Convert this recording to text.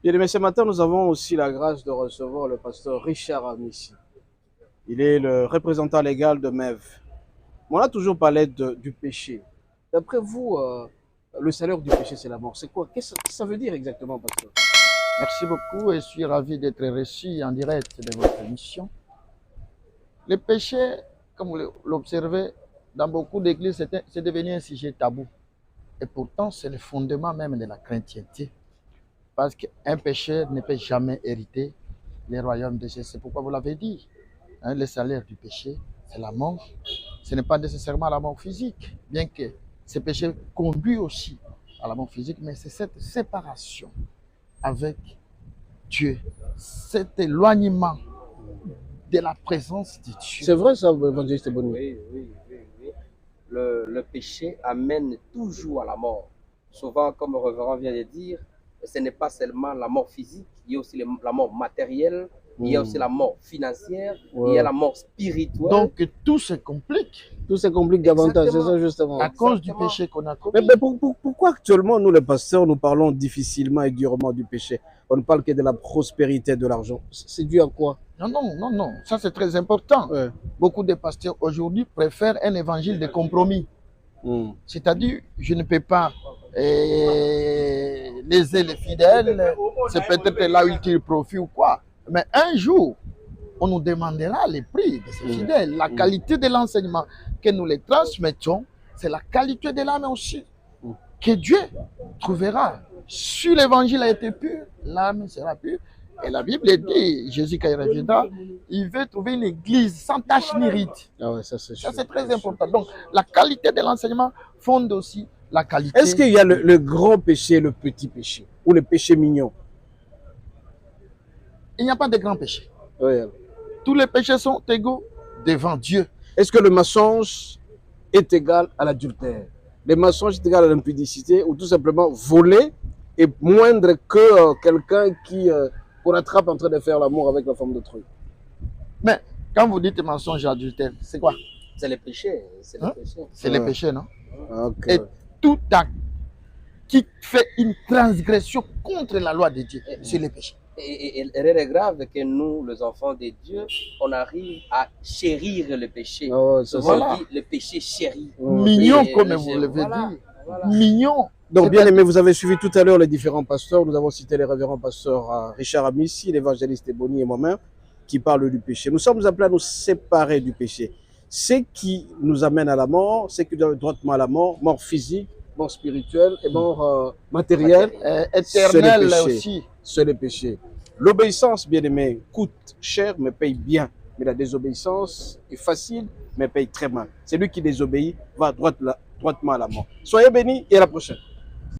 Bien aimé, ce matin, nous avons aussi la grâce de recevoir le pasteur Richard Amissi. Il est le représentant légal de MEV. On a toujours parlé du péché. D'après vous, le salaire du péché, c'est la mort. C'est quoi? Qu'est-ce que ça veut dire exactement, pasteur? Merci beaucoup et je suis ravi d'être reçu en direct de votre émission. Le péché, comme vous l'observez, dans beaucoup d'églises, c'est devenu un sujet tabou. Et pourtant, c'est le fondement même de la chrétienté. Parce qu'un péché ne peut jamais hériter les royaumes de Dieu. C'est pourquoi vous l'avez dit. Hein, le salaire du péché, c'est la mort. Ce n'est pas nécessairement la mort physique, bien que ce péché conduit aussi à la mort physique, mais c'est cette séparation avec Dieu, cet éloignement de la présence de Dieu. C'est vrai ça, évangéliste Boni? Oui. Le péché amène toujours à la mort. Souvent, comme le révérend vient de dire, ce n'est pas seulement la mort physique, il y a aussi la mort matérielle, il y a aussi la mort financière, il y a la mort spirituelle. Donc tout se complique. Tout se complique davantage, c'est ça justement. À cause du péché qu'on a commis. Mais pourquoi actuellement, nous les pasteurs, nous parlons difficilement et durement du péché? On ne parle que de la prospérité de l'argent. C'est dû à quoi? Non. Ça, c'est très important. Ouais. Beaucoup de pasteurs aujourd'hui préfèrent un évangile de compromis. C'est-à-dire, je ne peux pas léser les fidèles. C'est peut-être là où ils tirent profit ou quoi. Mais un jour, on nous demandera les prix de ces fidèles. La qualité de l'enseignement que nous les transmettons, c'est la qualité de l'âme aussi. Que Dieu trouvera. Si l'évangile a été pur, l'âme sera pure. Et la Bible dit, Jésus quand il reviendra, il veut trouver une église sans tache ni ride. Ah ouais, ça c'est très important. Donc la qualité de l'enseignement fonde aussi la qualité. Est-ce qu'il y a le grand péché et le petit péché? Ou le péché mignon? Il n'y a pas de grand péché. Oui. Tous les péchés sont égaux devant Dieu. Est-ce que le mensonge est égal à l'adultère? Le mensonge est égal à l'impudicité, ou tout simplement voler est moindre que quelqu'un qui qu'on attrape en train de faire l'amour avec la femme d'autrui? Mais quand vous dites mensonge et adultère, c'est quoi? C'est le péché. C'est le péché. C'est le péché, non? Okay. Et tout acte qui fait une transgression contre la loi de Dieu, c'est le péché. Et l'erreur est grave que nous, les enfants de Dieu, on arrive à chérir le péché. Oh, souvent dit le péché chéri. Mignon, comme vous l'avez dit. Mignon. Donc, bien aimé, vous avez suivi tout à l'heure les différents pasteurs. Nous avons cité les révérends pasteurs Richard Amissi, l'évangéliste Boni et moi-même, qui parlent du péché. Nous sommes appelés à nous séparer du péché. Ce qui nous amène à la mort, ce qui doit droitement à la mort physique, mort spirituelle et mort matérielle, éternelle aussi. C'est le péché. L'obéissance, bien aimé, coûte cher mais paye bien. Mais la désobéissance est facile mais paye très mal. Celui qui désobéit va droitement à la mort. Soyez bénis et à la prochaine.